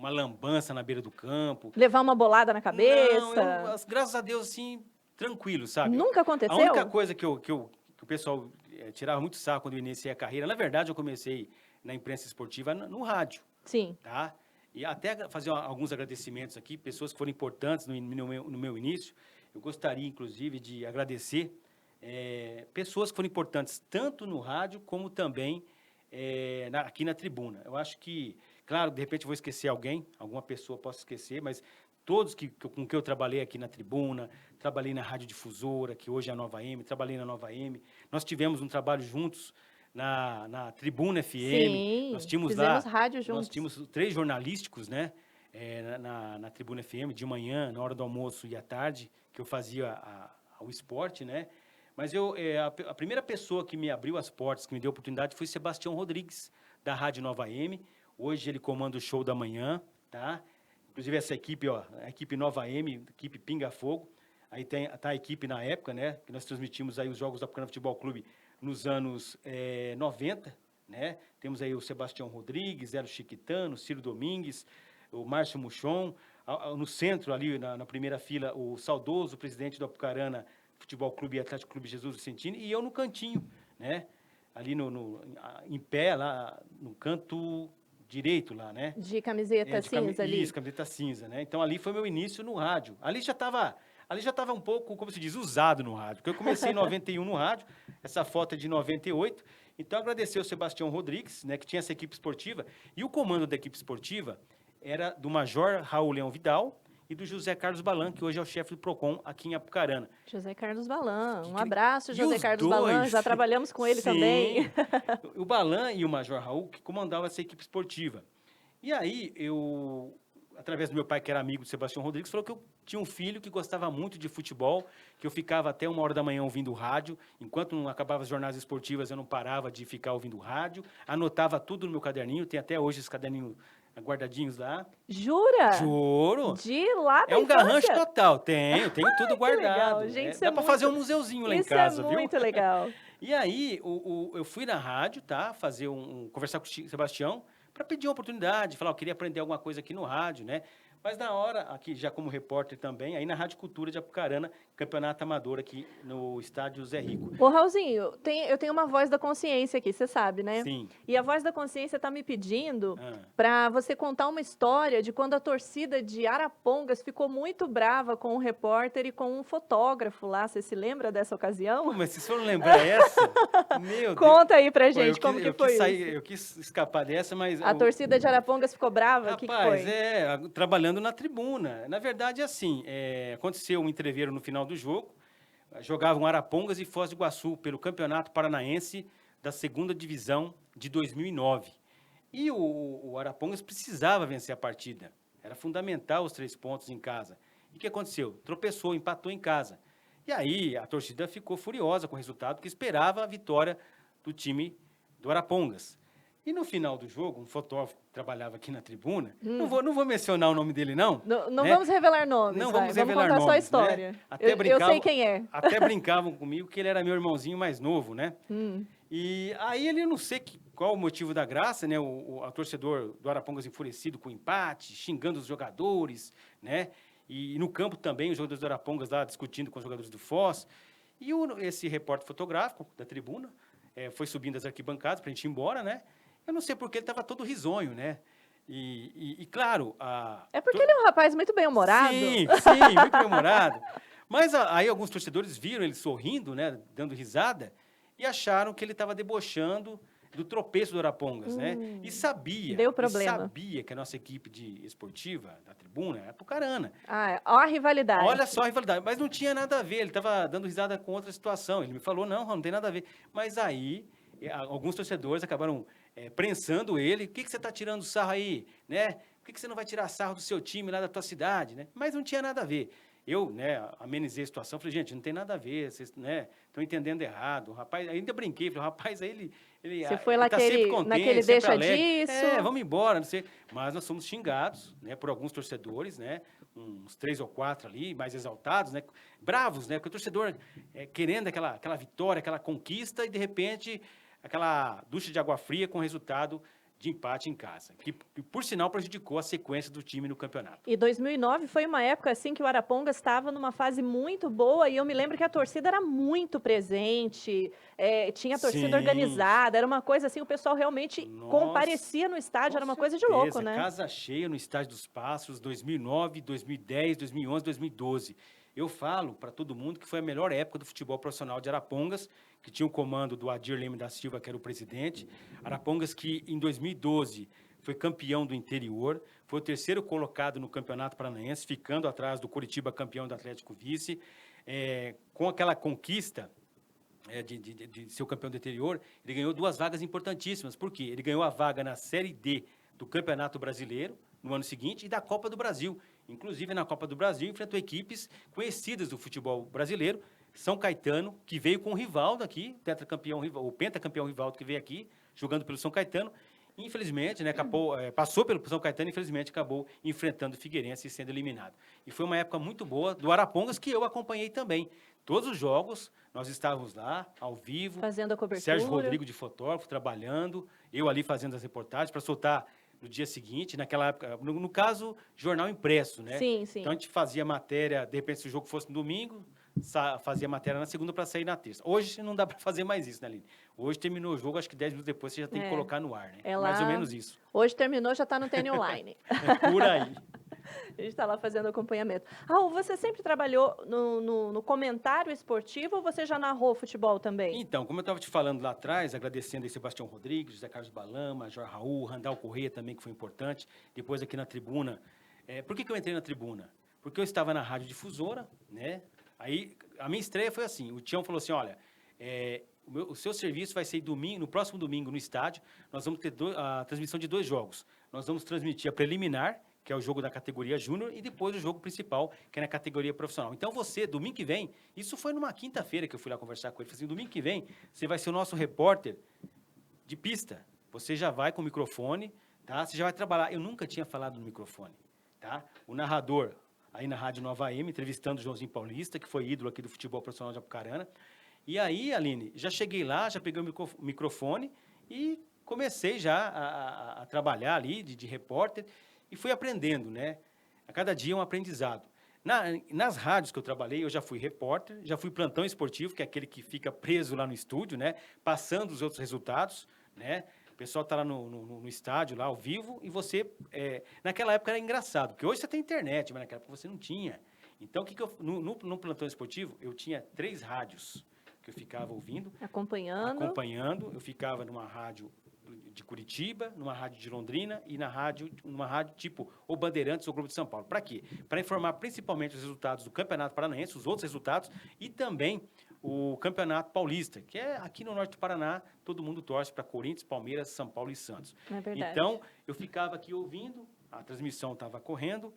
lambança na beira do campo. Levar uma bolada na cabeça? Não, graças a Deus, assim, tranquilo, sabe? Nunca aconteceu? A única coisa que o pessoal tirava muito sarro quando eu iniciei a carreira, na verdade, eu comecei na imprensa esportiva no rádio. Sim. Tá? E até fazer alguns agradecimentos aqui, pessoas que foram importantes no meu início. Eu gostaria, inclusive, de agradecer pessoas que foram importantes tanto no rádio como também aqui na tribuna. Eu acho que, claro, de repente vou esquecer alguém, alguma pessoa posso esquecer, mas todos com que eu trabalhei aqui na tribuna, trabalhei na Rádio Difusora, que hoje é a Nova M, trabalhei na Nova M. Nós tivemos um trabalho juntos na Tribuna FM. Sim, nós tínhamos fizemos lá, rádio juntos. Nós tínhamos 3 jornalísticos, né? Na Tribuna FM, de manhã, na hora do almoço e à tarde, que eu fazia o esporte, né? Mas a primeira pessoa que me abriu as portas, que me deu a oportunidade, foi Sebastião Rodrigues, da Rádio Nova M. Hoje ele comanda o Show da Manhã, tá? Inclusive essa equipe, ó, a equipe Nova M, equipe Pinga Fogo. Aí tá a equipe na época, né? Que nós transmitimos aí os jogos da Apucarana Futebol Clube nos anos 90, né? Temos aí o Sebastião Rodrigues, Zero Chiquitano, Ciro Domingues, o Márcio Muchon. No centro, ali na primeira fila, o saudoso presidente do Apucarana Futebol Clube e Atlético Clube Jesus Vicentino. E eu no cantinho, né? Ali em pé, lá no canto direito lá, né? De camiseta cinza ali. Isso, camiseta cinza, né? Então ali foi meu início no rádio. Ali já estava um pouco, como se diz, usado no rádio. Porque eu comecei em 91 no rádio, essa foto é de 98. Então agradecer ao Sebastião Rodrigues, né, que tinha essa equipe esportiva. E o comando da equipe esportiva era do Major Raul Leão Vidal e do José Carlos Balan, que hoje é o chefe do PROCON aqui em Apucarana. José Carlos Balan. Um abraço, E José Carlos Balan. Já trabalhamos com ele também. O Balan e o Major Raul que comandavam essa equipe esportiva. E aí, através do meu pai, que era amigo do Sebastião Rodrigues, falou que eu tinha um filho que gostava muito de futebol, que eu ficava até 1h da manhã ouvindo rádio. Enquanto não acabava as jornadas esportivas, eu não parava de ficar ouvindo rádio. Anotava tudo no meu caderninho. Tem até hoje esse caderninho guardadinhos lá. Jura? Juro. De lá da É um infância? garrancho total. Tenho tudo guardado. Legal. Gente, dá para fazer um museuzinho lá em casa, viu? viu? Muito legal. E aí, eu fui na rádio, tá? Conversar com o Sebastião, para pedir uma oportunidade, falar, eu queria aprender alguma coisa aqui no rádio, né? Mas na hora, aqui já como repórter também, aí na Rádio Cultura de Apucarana, campeonato amador aqui no estádio Zé Rico. Ô, Raulzinho, eu tenho uma voz da consciência aqui, você sabe, né? Sim. E a voz da consciência tá me pedindo para você contar uma história de quando a torcida de Arapongas ficou muito brava com um repórter e com um fotógrafo lá. Você se lembra dessa ocasião? Mas se for lembrar essa, meu Deus. Conta aí pra gente como que foi isso. Eu quis escapar dessa, mas... A torcida de Arapongas ficou brava? Rapaz, o que foi? Trabalhando na tribuna. Na verdade, assim, aconteceu um entreveiro no final do jogo, jogavam Arapongas e Foz do Iguaçu pelo Campeonato Paranaense da 2ª Divisão de 2009. E o Arapongas precisava vencer a partida. Era fundamental os 3 pontos em casa. E o que aconteceu? Tropeçou, empatou em casa. E aí a torcida ficou furiosa com o resultado, porque esperava a vitória do time do Arapongas. E no final do jogo, um fotógrafo que trabalhava aqui na tribuna, não vou mencionar o nome dele não. Não né? vamos revelar nomes, Não vai. vamos revelar contar nomes, só a história. Né? Eu sei quem é. Até brincavam comigo que ele era meu irmãozinho mais novo, né? E aí ele, não sei qual o motivo da graça, né? O torcedor do Arapongas enfurecido com o empate, xingando os jogadores, né? E no campo também, os jogadores do Arapongas lá discutindo com os jogadores do Foz. E esse repórter fotográfico da tribuna foi subindo as arquibancadas para a gente ir embora, né? Eu não sei porque ele estava todo risonho, né? E claro... É porque ele é um rapaz muito bem-humorado. Sim, muito bem-humorado. Mas aí alguns torcedores viram ele sorrindo, né? Dando risada, e acharam que ele estava debochando do tropeço do Arapongas, né? E Deu problema. sabia que a nossa equipe esportiva da tribuna era Apucarana. Ó a rivalidade. Olha só a rivalidade. Mas não tinha nada a ver, ele estava dando risada com outra situação. Ele me falou, não tem nada a ver. Mas aí, alguns torcedores acabaram prensando ele. Por que você está tirando sarro aí? Né? Por que você não vai tirar sarro do seu time lá da tua cidade? Né? Mas não tinha nada a ver. Eu, né, amenizei a situação, falei, gente, não tem nada a ver, vocês, né, estão entendendo errado. O rapaz, ainda brinquei, falei, o rapaz aí, você foi lá tá sempre contente, naquele sempre deixa alegre. disso. Vamos embora, não sei. Mas nós somos xingados, né, por alguns torcedores, né, uns 3 ou 4 ali, mais exaltados, né, bravos, né, porque o torcedor querendo aquela vitória, aquela conquista, e de repente, aquela ducha de água fria com resultado de empate em casa, que por sinal prejudicou a sequência do time no campeonato. E 2009 foi uma época assim que o Arapongas estava numa fase muito boa e eu me lembro que a torcida era muito presente, tinha torcida organizada, era uma coisa assim, o pessoal realmente comparecia no estádio, era uma coisa de louco, né? Casa cheia no Estádio dos Pássaros, 2009, 2010, 2011, 2012. Eu falo para todo mundo que foi a melhor época do futebol profissional de Arapongas, que tinha o comando do Adir Leme da Silva, que era o presidente. Arapongas que, em 2012, foi campeão do interior, foi o 3º colocado no Campeonato Paranaense, ficando atrás do Coritiba, campeão do Atlético Vice. Com aquela conquista de ser o campeão do interior, ele ganhou 2 vagas importantíssimas. Por quê? Ele ganhou a vaga na Série D do Campeonato Brasileiro, no ano seguinte, e da Copa do Brasil. Inclusive, na Copa do Brasil, enfrentou equipes conhecidas do futebol brasileiro. São Caetano, que veio com o Rivaldo aqui, o pentacampeão Rivaldo, que veio aqui, jogando pelo São Caetano. Infelizmente, né, passou pelo São Caetano, infelizmente, acabou enfrentando o Figueirense e sendo eliminado. E foi uma época muito boa do Arapongas, que eu acompanhei também. Todos os jogos, nós estávamos lá, ao vivo. Fazendo a cobertura. Sérgio Rodrigo, de fotógrafo, trabalhando. Eu ali fazendo as reportagens para soltar no dia seguinte, naquela época, no caso, jornal impresso, né? Sim. Então, a gente fazia matéria, de repente, se o jogo fosse no domingo, fazia matéria na segunda para sair na terça. Hoje não dá para fazer mais isso, né, Aline? Hoje terminou o jogo, acho que 10 minutos depois você já tem que colocar no ar, né? Mais ou menos isso. Hoje terminou, já está no TN Online. Por aí. A gente está lá fazendo acompanhamento. Raul, você sempre trabalhou no comentário esportivo ou você já narrou futebol também? Então, como eu estava te falando lá atrás, agradecendo aí Sebastião Rodrigues, José Carlos Balama, Jorge Raul, Randall Corrêa também, que foi importante. Depois aqui na tribuna. Por que eu entrei na tribuna? Porque eu estava na Rádio Difusora, né? Aí, a minha estreia foi assim, o Tião falou assim, olha, o seu serviço vai ser no próximo domingo no estádio, nós vamos ter a transmissão de 2 jogos. Nós vamos transmitir a preliminar, que é o jogo da categoria júnior, e depois o jogo principal, que é na categoria profissional. Então você, domingo que vem, isso foi numa quinta-feira que eu fui lá conversar com ele, falei assim, domingo que vem, você vai ser o nosso repórter de pista. Você já vai com o microfone, tá? Você já vai trabalhar. Eu nunca tinha falado no microfone, tá? O narrador, aí na Rádio Nova AM, entrevistando o Joãozinho Paulista, que foi ídolo aqui do futebol profissional de Apucarana. E aí, Aline, já cheguei lá, já peguei o microfone e comecei já a trabalhar ali de repórter e fui aprendendo, né? A cada dia um aprendizado. Nas rádios que eu trabalhei, eu já fui repórter, já fui plantão esportivo, que é aquele que fica preso lá no estúdio, né? Passando os outros resultados, né? O pessoal está lá no estádio, lá ao vivo, e você... naquela época era engraçado, porque hoje você tem internet, mas naquela época você não tinha. Então, no plantão esportivo, eu tinha 3 rádios que eu ficava ouvindo. Acompanhando. Eu ficava numa rádio de Curitiba, numa rádio de Londrina e numa rádio tipo ou Bandeirantes ou Globo de São Paulo. Para quê? Para informar principalmente os resultados do Campeonato Paranaense, os outros resultados, e também o Campeonato Paulista, que é aqui no norte do Paraná, todo mundo torce para Corinthians, Palmeiras, São Paulo e Santos. É verdade. Então, eu ficava aqui ouvindo, a transmissão estava correndo,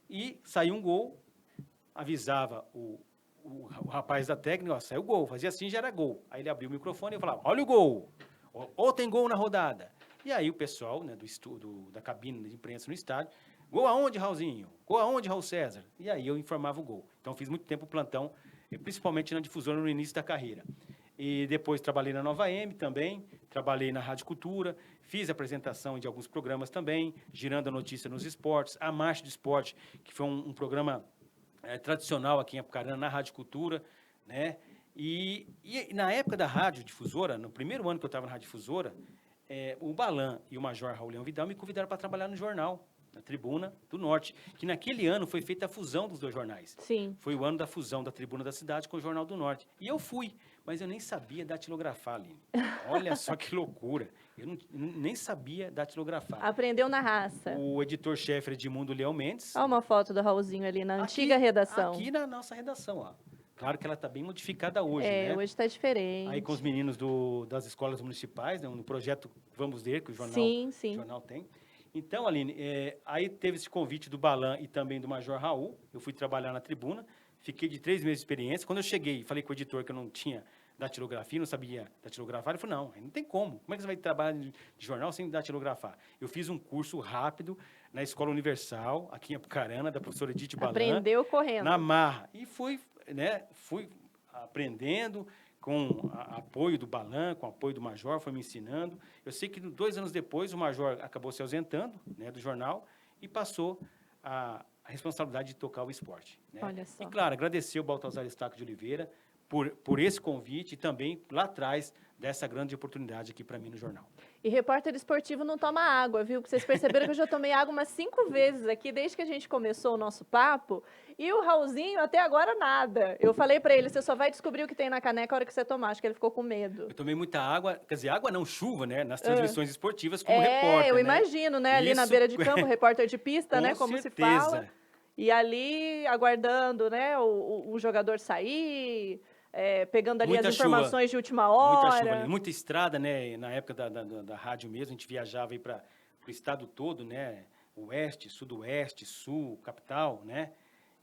e saía um gol, avisava o o rapaz da técnica, ó, saiu gol, fazia assim, já era gol. Aí ele abriu o microfone e eu falava, olha o gol, ou tem gol na rodada. E aí o pessoal, né, da cabine de imprensa no estádio, gol aonde, Raulzinho? Gol aonde, Raul César? E aí eu informava o gol. Então fiz muito tempo o plantão, principalmente na difusora no início da carreira. E depois trabalhei na Nova M também, trabalhei na Rádio Cultura, fiz apresentação de alguns programas também, girando a notícia nos esportes, a Marcha do Esporte, que foi um programa tradicional aqui em Apucarana, na Rádio Cultura, né? E na época da Rádio Difusora, no primeiro ano que eu estava na Rádio Difusora, o Balan e o Major Raul Leão Vidal me convidaram para trabalhar no jornal, na Tribuna do Norte, que naquele ano foi feita a fusão dos dois jornais. Sim. Foi o ano da fusão da Tribuna da Cidade com o Jornal do Norte. E eu fui, mas eu nem sabia datilografar, Aline. Olha só que loucura. Eu nem sabia datilografar. Aprendeu na raça. O editor-chefe era Edmundo Leão Mendes. Olha uma foto do Raulzinho ali na antiga redação. Aqui na nossa redação, ó. Claro que ela está bem modificada hoje, né? Hoje está diferente. Aí com os meninos das escolas municipais, né, no projeto Vamos Ler, que o jornal tem. Então, Aline, aí teve esse convite do Balan e também do Major Raul. Eu fui trabalhar na Tribuna, fiquei de 3 meses de experiência. Quando eu cheguei, falei com o editor que eu não tinha datilografia, não sabia datilografar. Ele falou, não tem como. Como é que você vai trabalhar de jornal sem datilografar? Eu fiz um curso rápido na Escola Universal, aqui em Apucarana, da professora Edith Balan. Aprendeu correndo. Na marra. E fui aprendendo com apoio do Balan, com apoio do Major, foi me ensinando. Eu sei que 2 anos depois o Major acabou se ausentando, né, do jornal e passou a responsabilidade de tocar o esporte. Né? Olha só. E, claro, agradecer o Baltazar Estaco de Oliveira por esse convite e também lá atrás dessa grande oportunidade aqui para mim no jornal. E repórter esportivo não toma água, viu? Porque vocês perceberam que eu já tomei água umas 5 vezes aqui, desde que a gente começou o nosso papo. E o Raulzinho, até agora, nada. Eu falei para ele, você só vai descobrir o que tem na caneca a hora que você tomar. Acho que ele ficou com medo. Eu tomei muita água, quer dizer, água não, chuva, né? Nas transmissões esportivas como repórter, eu né? imagino, né? Ali na beira de campo, repórter de pista, Com né? Como certeza. se fala. E ali, aguardando, né? O jogador sair... pegando ali muita as informações de última Muita hora. chuva, muita estrada, né? Na época da rádio mesmo, a gente viajava aí para o estado todo, né? Oeste, sudoeste, sul, capital, né?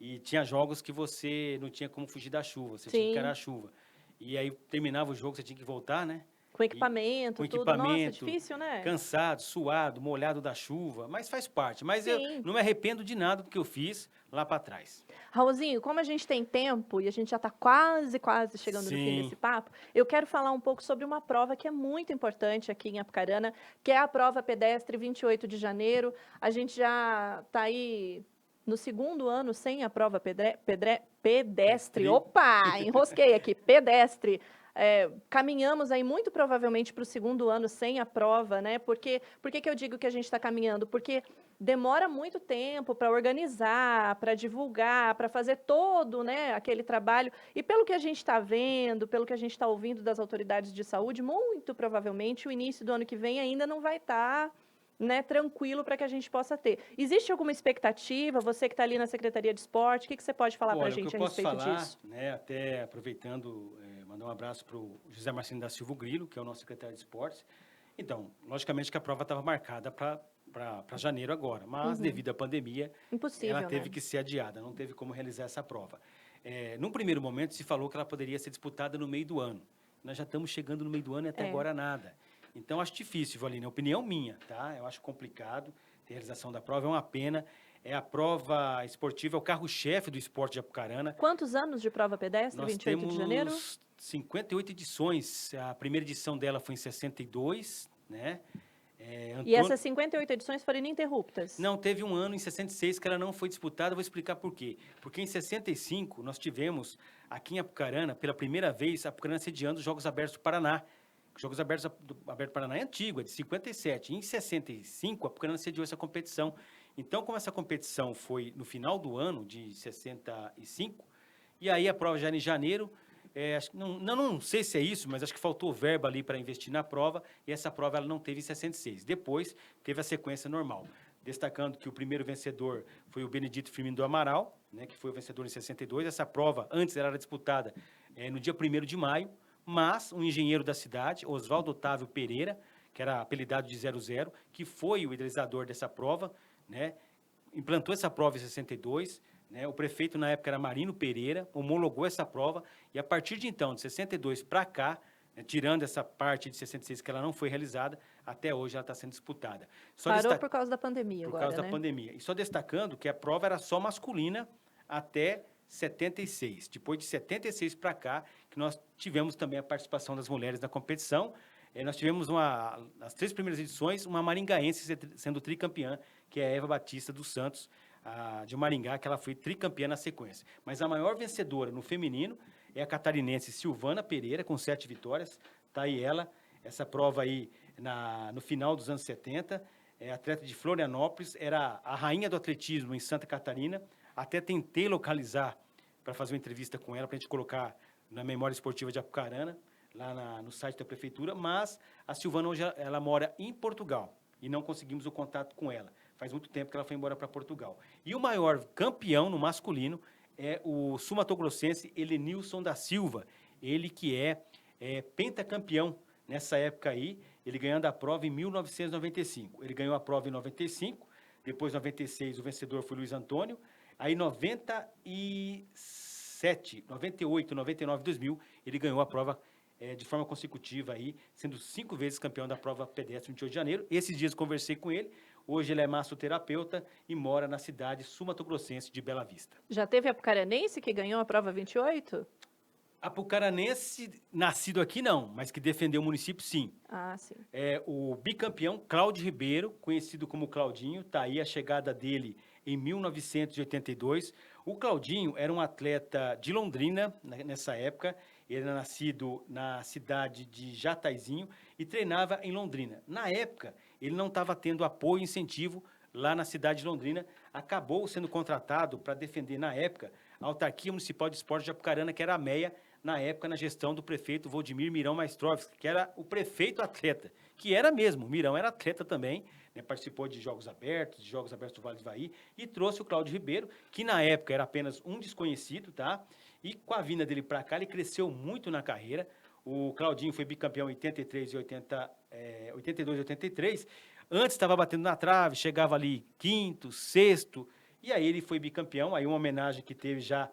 E tinha jogos que você não tinha como fugir da chuva, você tinha que encarar a chuva. E aí terminava o jogo, você tinha que voltar, né? Com equipamento, com tudo. equipamento, Nossa, difícil, né? Cansado, suado, molhado da chuva, mas faz parte. Mas eu não me arrependo de nada do que eu fiz lá para trás. Raulzinho, como a gente tem tempo e a gente já está quase chegando no fim desse papo, eu quero falar um pouco sobre uma prova que é muito importante aqui em Apucarana, que é a prova pedestre 28 de janeiro. A gente já está aí no 2º ano sem a prova pedestre. Opa, enrosquei aqui, pedestre. Caminhamos aí muito provavelmente para o 2º ano sem a prova, né? Por que eu digo que a gente está caminhando? Porque demora muito tempo para organizar, para divulgar, para fazer todo, né, aquele trabalho. E pelo que a gente está vendo, pelo que a gente está ouvindo das autoridades de saúde, muito provavelmente o início do ano que vem ainda não vai estar, né, tranquilo para que a gente possa ter. Existe alguma expectativa? Você que está ali na Secretaria de Esporte, o que você pode falar para a gente a respeito disso? Né, até aproveitando, mandar um abraço para o José Marcino da Silva Grilo, que é o nosso secretário de Esportes. Então, logicamente que a prova estava marcada para janeiro agora, mas devido à pandemia, ela teve que ser adiada, não teve como realizar essa prova. Num primeiro momento, se falou que ela poderia ser disputada no meio do ano. Nós já estamos chegando no meio do ano e até agora nada. Então, acho difícil, Valine, é opinião minha, tá? Eu acho complicado ter a realização da prova, é uma pena. A prova esportiva é o carro-chefe do esporte de Apucarana. Quantos anos de prova pedestre, 28 de janeiro? Nós temos 58 edições. A primeira edição dela foi em 62, né? E essas 58 edições foram ininterruptas? Não, teve um ano em 66 que ela não foi disputada, vou explicar por quê. Porque em 65 nós tivemos aqui em Apucarana, pela primeira vez, a Apucarana sediando os Jogos Abertos do Paraná. Os Jogos Abertos do Paraná é antigo, é de 57. Em 65, a Apucarana sediou essa competição. Então, como essa competição foi no final do ano de 65, e aí a prova já era em janeiro, não sei se é isso, mas acho que faltou verba ali para investir na prova, e essa prova ela não teve em 66. Depois, teve a sequência normal. Destacando que o primeiro vencedor foi o Benedito Firmino do Amaral, né, que foi o vencedor em 62. Essa prova, antes, ela era disputada no dia 1º de maio, mas um engenheiro da cidade, Oswaldo Otávio Pereira, que era apelidado de 00, que foi o idealizador dessa prova, né, implantou essa prova em 62, né? O prefeito na época era Marino Pereira, homologou essa prova e a partir de então, de 62 para cá, né, tirando essa parte de 66 que ela não foi realizada, até hoje ela está sendo disputada. Parou por causa da pandemia por agora, causa da né? pandemia. E só destacando que a prova era só masculina até 76. Depois de 76 para cá, que nós tivemos também a participação das mulheres na competição. Nós tivemos, nas 3 primeiras edições, uma maringaense sendo tricampeã, que é a Eva Batista dos Santos, de Maringá, que ela foi tricampeã na sequência. Mas a maior vencedora no feminino é a catarinense Silvana Pereira, com 7 vitórias. Está aí ela, essa prova aí no final dos anos 70. Atleta de Florianópolis, era a rainha do atletismo em Santa Catarina. Até tentei localizar para fazer uma entrevista com ela, para a gente colocar na Memória Esportiva de Apucarana, lá no site da prefeitura, mas a Silvana hoje ela mora em Portugal e não conseguimos o contato com ela. Faz muito tempo que ela foi embora para Portugal. E o maior campeão no masculino é o sul-mato-grossense Elenilson da Silva, ele que é pentacampeão nessa época aí, ele ganhando a prova em 1995. Ele ganhou a prova em 95, depois em 96 o vencedor foi Luiz Antônio, aí 97, 98, 99, 2000, ele ganhou a prova de forma consecutiva, aí, sendo 5 vezes campeão da prova pedestre 28 de janeiro. Esses dias conversei com ele, hoje ele é massoterapeuta e mora na cidade sul-mato-grossense de Bela Vista. Já teve apucaranense que ganhou a prova 28? Apucaranense, nascido aqui não, mas que defendeu o município, sim. Ah, sim. O bicampeão Cláudio Ribeiro, conhecido como Claudinho, está aí a chegada dele em 1982. O Claudinho era um atleta de Londrina, nessa época. Ele era nascido na cidade de Jataizinho e treinava em Londrina. Na época, ele não estava tendo apoio e incentivo lá na cidade de Londrina. Acabou sendo contratado para defender, na época, a Autarquia Municipal de Esportes de Apucarana, que era a MEA, na época, na gestão do prefeito Valdemir Mirão Maestrovski, que era o prefeito atleta, que era mesmo, o Mirão era atleta também, né, participou de Jogos Abertos do Vale do Ivaí, e trouxe o Cláudio Ribeiro, que na época era apenas um desconhecido, tá? E com a vinda dele para cá, ele cresceu muito na carreira. O Claudinho foi bicampeão em 83 e 82 e 83. Antes estava batendo na trave, chegava ali quinto, sexto, e aí ele foi bicampeão. Aí uma homenagem que teve já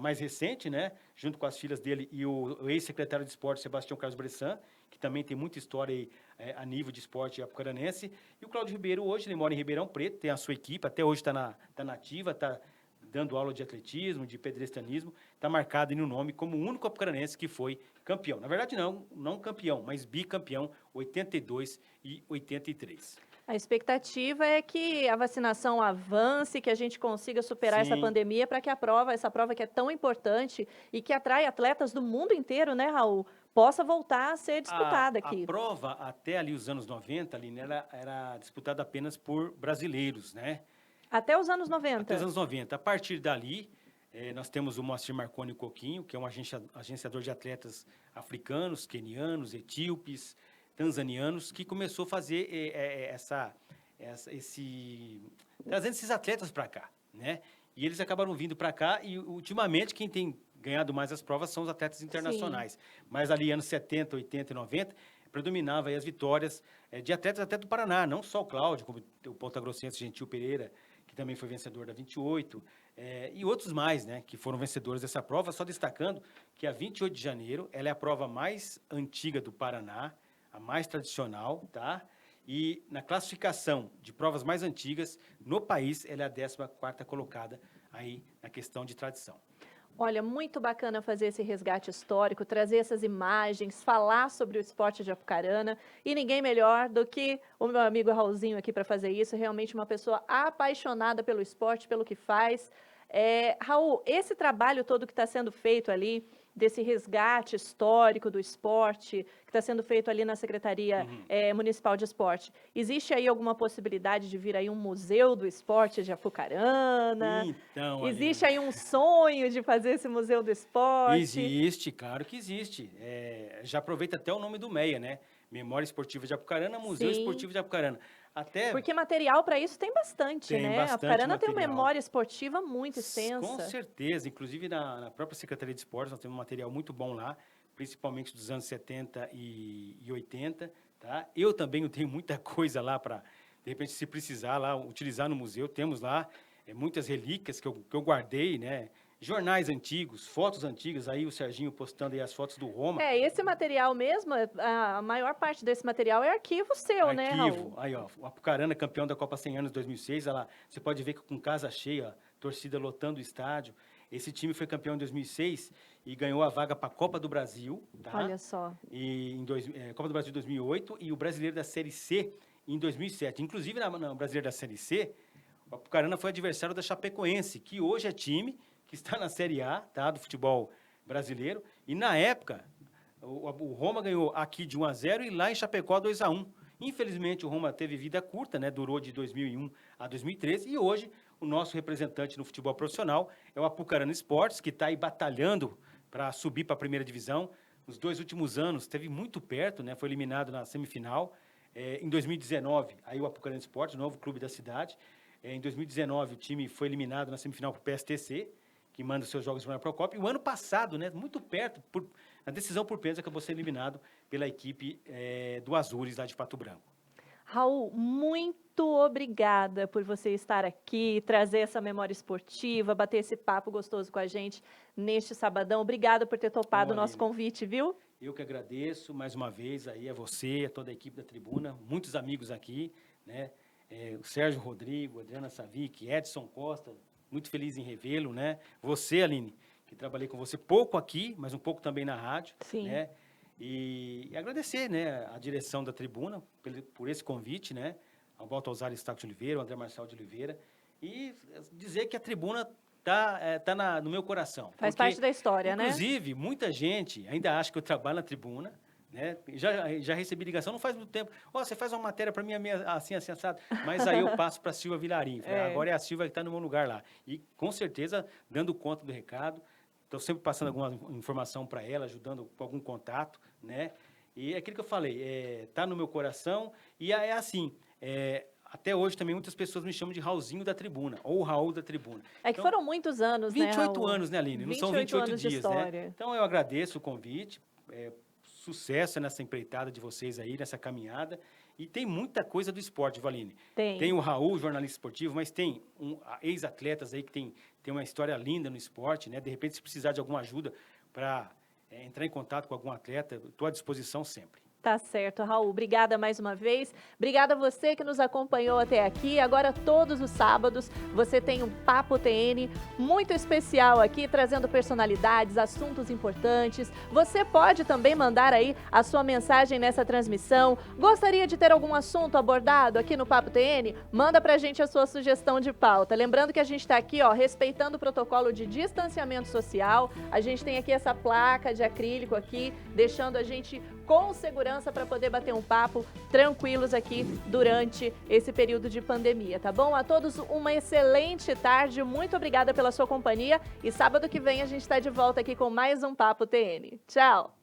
mais recente, né? Junto com as filhas dele e o ex-secretário de esporte, Sebastião Carlos Bressan, que também tem muita história aí, a nível de esporte apucaranense. E o Cláudio Ribeiro hoje, ele mora em Ribeirão Preto, tem a sua equipe, até hoje está na ativa, está dando aula de atletismo, de pedestrianismo, está marcado no nome como o único apucaranense que foi campeão. Na verdade, não campeão, mas bicampeão, 82 e 83. A expectativa é que a vacinação avance, que a gente consiga superar essa pandemia para que essa prova que é tão importante e que atrai atletas do mundo inteiro, né, Raul, possa voltar a ser disputada aqui. A prova, até ali os anos 90, ali, né, era disputada apenas por brasileiros, né? Até os anos 90? Até os anos 90. A partir dali, nós temos o Moacir Marconi Coquinho, que é um agenciador de atletas africanos, quenianos, etíopes, tanzanianos, que começou a fazer trazendo esses atletas para cá, né? E eles acabaram vindo para cá e, ultimamente, quem tem ganhado mais as provas são os atletas internacionais. Sim. Mas ali, anos 70, 80 e 90, predominava aí as vitórias de atletas até do Paraná, não só o Cláudio, como o ponta-grossense Gentil Pereira, que também foi vencedor da 28, e outros mais, né, que foram vencedores dessa prova, só destacando que a 28 de janeiro, ela é a prova mais antiga do Paraná, a mais tradicional, tá? E na classificação de provas mais antigas, no país, ela é a 14ª colocada aí na questão de tradição. Olha, muito bacana fazer esse resgate histórico, trazer essas imagens, falar sobre o esporte de Apucarana. E ninguém melhor do que o meu amigo Raulzinho aqui para fazer isso. Realmente uma pessoa apaixonada pelo esporte, pelo que faz. Raul, esse trabalho todo que está sendo feito ali, desse resgate histórico do esporte, que está sendo feito ali na Secretaria Municipal de Esporte, existe aí alguma possibilidade de vir aí um museu do esporte de Apucarana? Então, existe aí um sonho de fazer esse museu do esporte? Existe, claro que existe. Já aproveita até o nome do MEA, né? Memória Esportiva de Apucarana, Museu Sim. Esportivo de Apucarana. Porque material para isso tem bastante, tem né? Bastante Apucarana material. tem uma memória esportiva muito extensa. Com certeza. Inclusive, na própria Secretaria de Esportes, nós temos um material muito bom lá, principalmente dos anos 70 e 80. Tá? Eu também tenho muita coisa lá para, de repente, se precisar lá, utilizar no museu. Temos lá muitas relíquias que eu guardei, né? Jornais antigos, fotos antigas, aí o Serginho postando aí as fotos do Roma. Esse material mesmo, a maior parte desse material é arquivo seu, né, Raul? Arquivo, aí ó, o Apucarana, campeão da Copa 100 anos 2006, você pode ver que com casa cheia, torcida lotando o estádio. Esse time foi campeão em 2006 e ganhou a vaga para a Copa do Brasil, tá? Olha só. E Copa do Brasil em 2008 e o Brasileiro da Série C em 2007. Inclusive, na Brasileiro da Série C, o Apucarana foi adversário da Chapecoense, que hoje é time que está na Série A, tá, do futebol brasileiro. E na época, o Roma ganhou aqui de 1-0 e lá em Chapecó 2-1. Infelizmente, o Roma teve vida curta, né? Durou de 2001 a 2013. E hoje, o nosso representante no futebol profissional é o Apucarana Esportes, que está aí batalhando para subir para a primeira divisão. Nos 2 últimos anos, esteve muito perto, né? Foi eliminado na semifinal. Em 2019, aí o Apucarana Esportes, novo clube da cidade. Em 2019, o time foi eliminado na semifinal para o PSTC, que manda os seus jogos para a Procop. E o ano passado, né, muito perto, na decisão por pênalti, acabou sendo eliminado pela equipe do Azures, lá de Pato Branco. Raul, muito obrigada por você estar aqui, trazer essa memória esportiva, bater esse papo gostoso com a gente neste sabadão. Obrigada por ter topado o nosso convite, viu? Eu que agradeço mais uma vez aí a você, a toda a equipe da Tribuna, muitos amigos aqui, né? O Sérgio Rodrigo, Adriana Savic, Edson Costa, muito feliz em revê-lo, né? Você, Aline, que trabalhei com você pouco aqui, mas um pouco também na rádio. Sim. Né? E agradecer, né, a direção da Tribuna por esse convite, né? Ao Walter Osório Staco de Oliveira, ao André Marçal de Oliveira. E dizer que a Tribuna tá no meu coração. Faz parte da história, né? Inclusive, muita gente ainda acha que eu trabalho na Tribuna, né? Já recebi ligação, não faz muito tempo. Você faz uma matéria para mim assim, assado. Mas aí eu passo para a Silvia Vilarim. Agora é a Silvia que está no meu lugar lá. E, com certeza, dando conta do recado. Estou sempre passando alguma informação para ela, ajudando com algum contato, né? E é aquilo que eu falei, está no meu coração. E é assim, até hoje também muitas pessoas me chamam de Raulzinho da Tribuna, ou Raul da Tribuna. É que foram muitos anos, 28 anos, né, Aline? Não são 28 dias, né? Então, eu agradeço o convite. Sucesso nessa empreitada de vocês aí, nessa caminhada. E tem muita coisa do esporte, Valine. Tem o Raul, jornalista esportivo, mas tem ex-atletas aí que tem uma história linda no esporte, né? De repente, se precisar de alguma ajuda para entrar em contato com algum atleta, estou à disposição sempre. Tá certo, Raul. Obrigada mais uma vez. Obrigada a você que nos acompanhou até aqui. Agora, todos os sábados, você tem um Papo TN muito especial aqui, trazendo personalidades, assuntos importantes. Você pode também mandar aí a sua mensagem nessa transmissão. Gostaria de ter algum assunto abordado aqui no Papo TN? Manda pra gente a sua sugestão de pauta. Lembrando que a gente está aqui, respeitando o protocolo de distanciamento social. A gente tem aqui essa placa de acrílico aqui, deixando a gente com segurança para poder bater um papo tranquilos aqui durante esse período de pandemia, tá bom? A todos uma excelente tarde, muito obrigada pela sua companhia e sábado que vem a gente está de volta aqui com mais um Papo TN. Tchau!